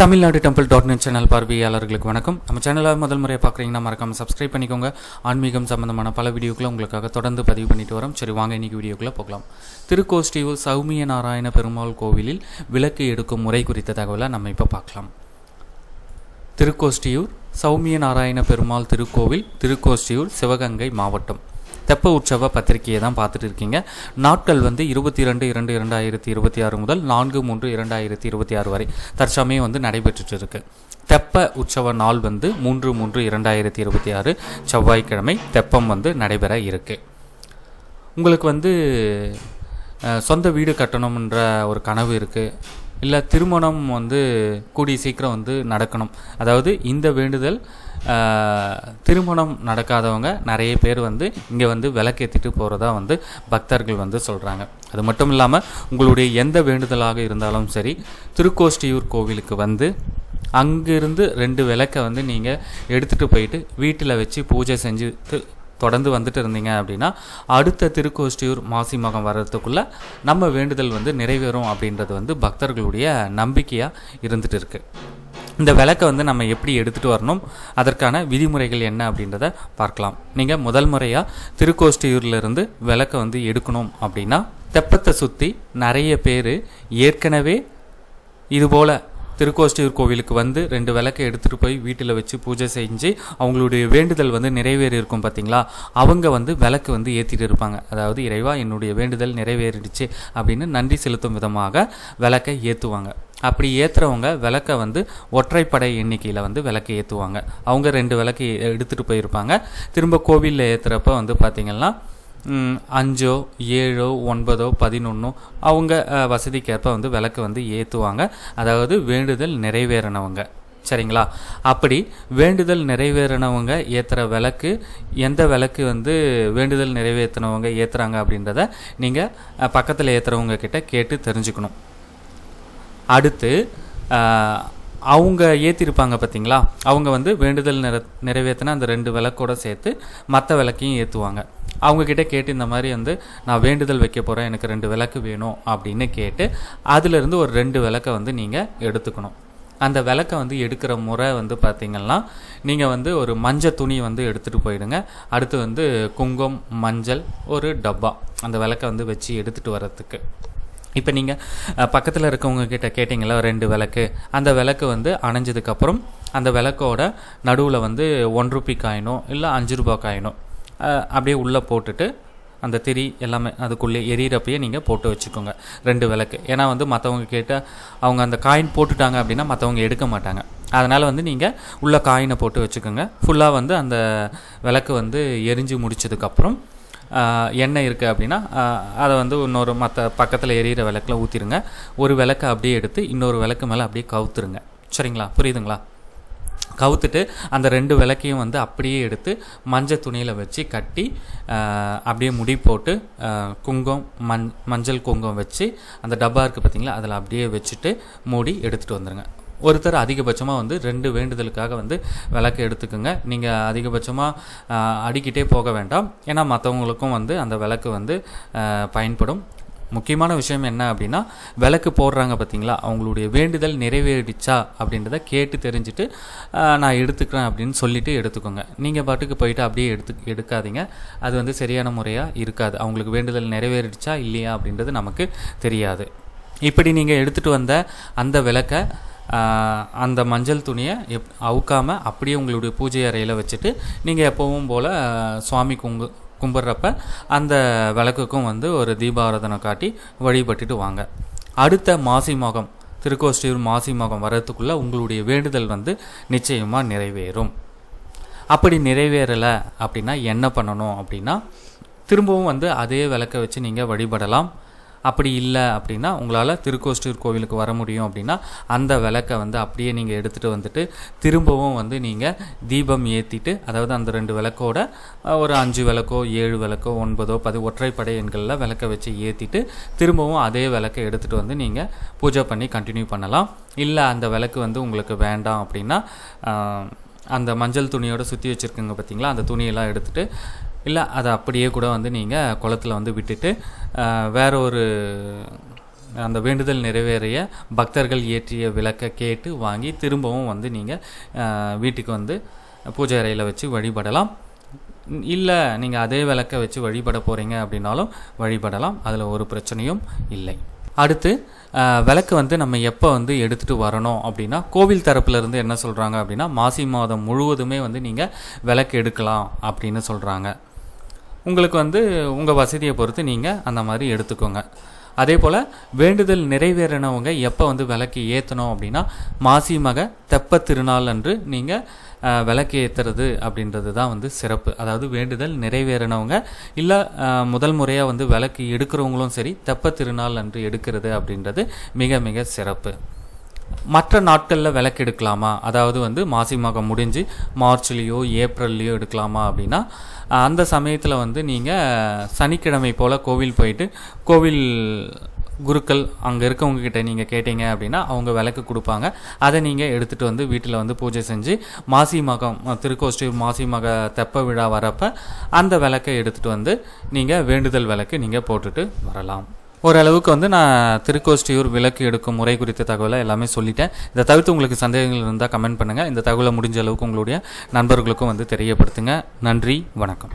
Tamil Nadu டெம்பிள்.net channel பார்வையாளர்களுக்கு வணக்கம். நம்ம சேனலை முதல் முறையை பார்க்குறீங்கன்னா மறக்காமல் சப்ஸ்கிரைப் பண்ணிக்கோங்க. ஆன்மீகம் சம்பந்தமான பல வீடியோக்களை உங்களுக்காக தொடர்ந்து பதிவு பண்ணிட்டு வரோம். சரி, வாங்க இன்னைக்கு வீடியோக்குள்ளே போகலாம். திருக்கோஷ்டியூர் சௌமிய நாராயண பெருமாள் கோவிலில் விளக்கு எடுக்கும் முறை குறித்த தகவலை நம்ம இப்போ பார்க்கலாம். திருக்கோஷ்டியூர் சௌமிய நாராயண பெருமாள் திருக்கோவில், திருக்கோஷ்டியூர், சிவகங்கை மாவட்டம். தெப்ப உற்சவ பத்திரிகையை தான் பார்த்துட்டு இருக்கீங்க. நாட்கள் 22/2/2026 முதல் 4/3/2026 வரை தற்சமயம் நடைபெற்றுட்டு இருக்கு. தெப்ப உற்சவ நாள் 3/3/2026 செவ்வாய்க்கிழமை தெப்பம் நடைபெற இருக்கு. உங்களுக்கு சொந்த வீடு கட்டணும்ன்ற ஒரு கனவு இருக்குது, இல்லை திருமணம் கூடிய சீக்கிரம் நடக்கணும். அதாவது இந்த வேண்டுதல் திருமணம் நடக்காதவங்க நிறைய பேர் இங்கே விளக்கேற்றிட்டு போகிறதா பக்தர்கள் சொல்கிறாங்க. அது மட்டும் இல்லாமல் உங்களுடைய எந்த வேண்டுதலாக இருந்தாலும் சரி, திருக்கோஷ்டியூர் கோவிலுக்கு அங்கிருந்து 2 விளக்கை நீங்கள் எடுத்துகிட்டு போயிட்டு வீட்டில் வச்சு பூஜை செஞ்சு தொடர்ந்து வந்துட்டு இருந்தீங்க அப்படின்னா அடுத்த திருக்கோஷ்டியூர் மாசி மகம் வர்றதுக்குள்ளே நம்ம வேண்டுதல் நிறைவேறும் அப்படின்றது பக்தர்களுடைய நம்பிக்கையாக இருந்துகிட்டு இருக்குது. இந்த விளக்கை நம்ம எப்படி எடுத்துகிட்டு வரணும், அதற்கான விதிமுறைகள் என்ன அப்படின்றத பார்க்கலாம். நீங்கள் முதல் முறையாக திருக்கோஷ்டியூர்லேருந்து விளக்கை எடுக்கணும் அப்படின்னா தெப்பத்தை சுற்றி நிறைய பேர் ஏற்கனவே இதுபோல் திருக்கோஷ்டியூர் கோவிலுக்கு 2 விளக்கை எடுத்துகிட்டு போய் வீட்டில் வச்சு பூஜை செஞ்சு அவங்களுடைய வேண்டுதல் நிறைவேறி இருக்கும் பார்த்தீங்களா. அவங்க விளக்கு ஏற்றிட்டு இருப்பாங்க. அதாவது இறைவா, என்னுடைய வேண்டுதல் நிறைவேறிடுச்சு அப்படின்னு நன்றி செலுத்தும் விதமாக விளக்கை ஏற்றுவாங்க. அப்படி ஏற்றுறவங்க விளக்கை ஒற்றைப்படை எண்ணிக்கையில் விளக்கை ஏற்றுவாங்க. அவங்க 2 விளக்கு எடுத்துகிட்டு போயிருப்பாங்க. திரும்ப கோவிலில் ஏற்றுறப்ப பார்த்திங்கன்னா 5, 7, 9, 11 அவங்க வசதிக்கேற்ப விளக்கு ஏற்றுவாங்க. அதாவது வேண்டுதல் நிறைவேறினவங்க, சரிங்களா. அப்படி வேண்டுதல் நிறைவேறினவங்க ஏற்றுற விளக்கு, எந்த விளக்கு வேண்டுதல் நிறைவேற்றினவங்க ஏற்றுறாங்க அப்படின்றத நீங்கள் பக்கத்தில் ஏற்றுறவங்க கிட்ட கேட்டு தெரிஞ்சுக்கணும். அடுத்து அவங்க ஏற்றிருப்பாங்க பார்த்தீங்களா, அவங்க வேண்டுதல் நிறைவேற்றினா அந்த 2 விளக்கோடு சேர்த்து மற்ற விளக்கையும் ஏற்றுவாங்க. அவங்கக்கிட்ட கேட்டு இந்த மாதிரி நான் வேண்டுதல் வைக்க போகிறேன், எனக்கு 2 விளக்கு வேணும் அப்படின்னு கேட்டு அதிலிருந்து ஒரு 2 விளக்கை நீங்கள் எடுத்துக்கணும். அந்த விளக்கை எடுக்கிற முறை பார்த்திங்கன்னா நீங்கள் ஒரு மஞ்சள் துணி எடுத்துகிட்டு போயிடுங்க. அடுத்து குங்குமம், மஞ்சள், ஒரு டப்பா அந்த விளக்கை வச்சு எடுத்துகிட்டு வர்றதுக்கு. இப்போ நீங்கள் பக்கத்தில் இருக்கவங்க கிட்ட கேட்டிங்களா 2 விளக்கு, அந்த விளக்கு அணைஞ்சதுக்கப்புறம் அந்த விளக்கோட நடுவில் 1 ரூபி காயினோ இல்லை 5 ரூபா காயினோ அப்படியே உள்ளே போட்டுட்டு அந்த திரி எல்லாமே அதுக்குள்ளே எரியிறப்பையே நீங்கள் போட்டு வச்சுக்கோங்க 2 விளக்கு. ஏன்னா மற்றவங்க கேட்டால் அவங்க அந்த காயின் போட்டுட்டாங்க அப்படின்னா மற்றவங்க எடுக்க மாட்டாங்க. அதனால் நீங்கள் உள்ள காயினை போட்டு வச்சுக்கோங்க. ஃபுல்லாக அந்த விளக்கு எரிஞ்சு முடிச்சதுக்கப்புறம் எண்ணெய் இருக்குது அப்படின்னா அதை இன்னொரு மற்ற பக்கத்தில் எரியிற விளக்கில் ஊற்றிடுங்க. ஒரு விளக்கை அப்படியே எடுத்து இன்னொரு விளக்கு மேலே அப்படியே கவுத்துருங்க. சரிங்களா, புரியுதுங்களா? கவுத்துட்டு அந்த 2 விளக்கையும் அப்படியே எடுத்து மஞ்சள் துணியில் வச்சு கட்டி அப்படியே முடி போட்டு மஞ்சள் குங்குமம் வச்சு அந்த டப்பா இருக்குது பார்த்தீங்களா, அதில் அப்படியே வச்சுட்டு மூடி எடுத்துகிட்டு வந்துடுங்க. ஒருத்தர் அதிகபட்சமாக 2 வேண்டுதலுக்காக விளக்கு எடுத்துக்கோங்க. நீங்கள் அதிகபட்சமாக அடிக்கிட்டே போக வேண்டாம். ஏன்னா மற்றவங்களுக்கும் அந்த விளக்கு பயன்படும். முக்கியமான விஷயம் என்ன அப்படின்னா, விளக்கு போடுறாங்க பார்த்தீங்களா, அவங்களுடைய வேண்டுதல் நிறைவேறிடுச்சா அப்படின்றத கேட்டு தெரிஞ்சுட்டு நான் எடுத்துக்கிறேன் அப்படின்னு சொல்லிவிட்டு எடுத்துக்கோங்க. நீங்கள் பாட்டுக்கு போயிட்டு அப்படியே எடுக்காதீங்க. அது சரியான முறையாக இருக்காது. அவங்களுக்கு வேண்டுதல் நிறைவேறிடுச்சா இல்லையா அப்படின்றது நமக்கு தெரியாது. இப்படி நீங்கள் எடுத்துகிட்டு வந்த அந்த விளக்கை அந்த மஞ்சள் துணியை அவுக்காமல் அப்படியே உங்களுடைய பூஜை அறையில் வச்சுட்டு நீங்கள் எப்பவும் போல் சுவாமி கும்பிட்றப்ப அந்த விளக்குக்கும் ஒரு தீபாராதனை காட்டி வழிபட்டுட்டு வாங்க. அடுத்த மாசி மகம், திருக்கோஷ்டியூர் மாசி மகம் வர்றதுக்குள்ளே உங்களுடைய வேண்டுதல் நிச்சயமாக நிறைவேறும். அப்படி நிறைவேறலை அப்படின்னா என்ன பண்ணணும் அப்படின்னா, திரும்பவும் அதே விளக்கை வச்சு நீங்கள் வழிபடலாம். அப்படி இல்லை அப்படின்னா உங்களால் திருக்கோஷ்டியூர் கோவிலுக்கு வர முடியும் அப்படின்னா அந்த விளக்கை அப்படியே நீங்கள் எடுத்துகிட்டு திரும்பவும் நீங்கள் தீபம் ஏற்றிட்டு, அதாவது அந்த 2 விளக்கோட ஒரு 5 விளக்கோ 7 விளக்கோ 9, 10 ஒற்றைப்படை எண்களில் விளக்கை வச்சு ஏற்றிட்டு திரும்பவும் அதே விளக்கை எடுத்துகிட்டு நீங்கள் பூஜை பண்ணி கண்டினியூ பண்ணலாம். இல்லை அந்த விளக்கு உங்களுக்கு வேண்டாம் அப்படின்னா அந்த மஞ்சள் துணியோடு சுற்றி வச்சுருக்குங்க பார்த்தீங்களா, அந்த துணியெல்லாம் எடுத்துகிட்டு இல்லை அதை அப்படியே கூட நீங்கள் குளத்தில் விட்டுட்டு வேற ஒரு அந்த வேண்டுதல் நிறைவேறிய பக்தர்கள் ஏற்றிய விளக்கை கேட்டு வாங்கி திரும்பவும் வந்து நீங்கள் வீட்டுக்கு வந்து பூஜை அறையில் வச்சு வழிபடலாம். இல்லை நீங்கள் அதே விளக்கை வச்சு வழிபட போகிறீங்க அப்படின்னாலும் வழிபடலாம், அதில் ஒரு பிரச்சனையும் இல்லை. அடுத்து விளக்கு வந்து நம்ம எப்போ வந்து எடுத்துகிட்டு வரணும் அப்படின்னா, கோவில் தரப்புலேருந்து என்ன சொல்கிறாங்க அப்படின்னா, மாசி மாதம் முழுவதுமே வந்து நீங்கள் விளக்கு எடுக்கலாம் அப்படின்னு சொல்கிறாங்க. உங்களுக்கு வந்து உங்கள் வசதியை பொறுத்து நீங்கள் அந்த மாதிரி எடுத்துக்கோங்க. அதே போல் வேண்டுதல் நிறைவேறினவங்க எப்போ வந்து விளக்கு ஏற்றணும் அப்படின்னா, மாசி மக தெப்ப திருநாள் அன்று நீங்கள் விளக்கு ஏற்றுறது அப்படின்றது தான் வந்து சிறப்பு. அதாவது வேண்டுதல் நிறைவேறினவங்க இல்லை முதல் முறையாக வந்து விளக்கு எடுக்கிறவங்களும் சரி, தெப்ப திருநாள் அன்று எடுக்கிறது அப்படின்றது மிக மிக சிறப்பு. மற்ற நாட்களில் விளக்கு எடுக்கலாமா, அதாவது வந்து மாசி மகம் முடிஞ்சு மார்ச்லேயோ ஏப்ரல்லையோ எடுக்கலாமா அப்படின்னா, அந்த சமயத்தில் வந்து நீங்கள் சனிக்கிழமை போல் கோவில் போயிட்டு கோவில் குருக்கள் அங்கே இருக்கவங்கக்கிட்ட நீங்கள் கேட்டீங்க அப்படின்னா அவங்க விளக்கு கொடுப்பாங்க. அதை நீங்கள் எடுத்துகிட்டு வந்து வீட்டில் வந்து பூஜை செஞ்சு மாசி மகம் திருக்கோஷ்டியூர் மாசி மக தெப்ப விழா வரப்போ அந்த விளக்கை எடுத்துகிட்டு வந்து நீங்கள் வேண்டுதல் விளக்கு நீங்கள் போட்டுட்டு வரலாம். ஓரளவுக்கு வந்து நான் திருக்கோஷ்டியூர் விளக்கு எடுக்கும் முறை குறித்த தகவலை எல்லாமே சொல்லிட்டேன். இதை தவிர்த்து உங்களுக்கு சந்தேகங்கள் இருந்தால் கமெண்ட் பண்ணுங்கள். இந்த தகவலை முடிஞ்ச அளவுக்கு உங்களுடைய நண்பர்களுக்கும் வந்து தெரியப்படுத்துங்க. நன்றி, வணக்கம்.